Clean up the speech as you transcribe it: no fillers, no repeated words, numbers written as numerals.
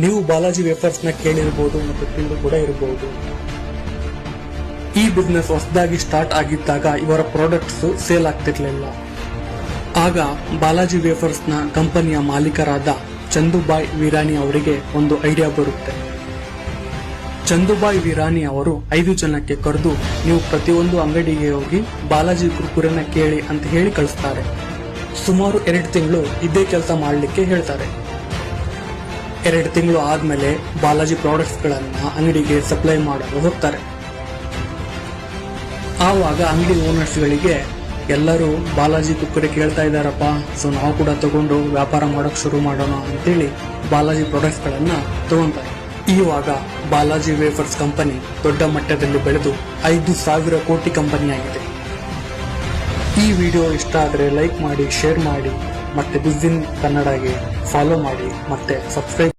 ನೀವು ಬಾಲಾಜಿ ವೇಫರ್ಸ್ ನ ಕೇಳಿರಬಹುದು ಮತ್ತು ತಿಂದು ಕೂಡ ಇರಬಹುದು. ಈ ಬಿಸ್ನೆಸ್ ಹೊಸದಾಗಿ ಸ್ಟಾರ್ಟ್ ಆಗಿದ್ದಾಗ ಇವರ ಪ್ರಾಡಕ್ಟ್ಸ್ ಸೇಲ್ ಆಗ್ತಿರ್ಲಿಲ್ಲ. ಆಗ ಬಾಲಾಜಿ ವೇಫರ್ಸ್ ನ ಕಂಪನಿಯ ಮಾಲೀಕರಾದ ಚಂದುಬಾಯ್ ವಿರಾನಿ ಅವರಿಗೆ ಒಂದು ಐಡಿಯಾ ಬರುತ್ತೆ. ಚಂದುಬಾಯ್ ವಿರಾನಿ ಅವರು 5 ಜನಕ್ಕೆ ಕರೆದು ನೀವು ಪ್ರತಿಯೊಂದು ಅಂಗಡಿಗೆ ಹೋಗಿ ಬಾಲಾಜಿ ಕುರ್ಕುರೆನ ಕೇಳಿ ಅಂತ ಹೇಳಿ ಕಳಿಸ್ತಾರೆ. ಸುಮಾರು 2 ತಿಂಗಳು ಇದೇ ಕೆಲಸ ಮಾಡಲಿಕ್ಕೆ ಹೇಳ್ತಾರೆ. 2 ತಿಂಗಳು ಆದ್ಮೇಲೆ ಬಾಲಾಜಿ ಪ್ರಾಡಕ್ಟ್ಸ್ ಗಳನ್ನ ಅಂಗಡಿಗೆ ಸಪ್ಲೈ ಮಾಡಲು ಹೋಗ್ತಾರೆ. ಆವಾಗ ಅಂಗಡಿ ಓನರ್ಸ್ ಗಳಿಗೆ ಎಲ್ಲರೂ ಬಾಲಾಜಿ ಕುರ್ಕುರೆ ಕೇಳ್ತಾ ಇದ್ದಾರಪ್ಪ, ಸೊ ನಾವು ಕೂಡ ತಗೊಂಡು ವ್ಯಾಪಾರ ಮಾಡಕ್ ಶುರು ಮಾಡೋಣ ಅಂತೇಳಿ ಬಾಲಾಜಿ ಪ್ರಾಡಕ್ಟ್ಸ್ ಗಳನ್ನ ತಗೊಂತಾರೆ. ಇವಾಗ ಬಾಲಾಜಿ ವೇಫರ್ಸ್ ಕಂಪನಿ ದೊಡ್ಡ ಮಟ್ಟದಲ್ಲಿ ಬೆಳೆದು 5,000 ಕೋಟಿ ಕಂಪನಿಯಾಗಿದೆ. ಈ ವಿಡಿಯೋ ಇಷ್ಟ ಆದರೆ ಲೈಕ್ ಮಾಡಿ, ಶೇರ್ ಮಾಡಿ, ಮತ್ತೆ ಬಿಸ್ನೆಸ್ ಕನ್ನಡಗೆ ಫಾಲೋ ಮಾಡಿ, ಮತ್ತೆ ಸಬ್ಸ್ಕ್ರೈಬ್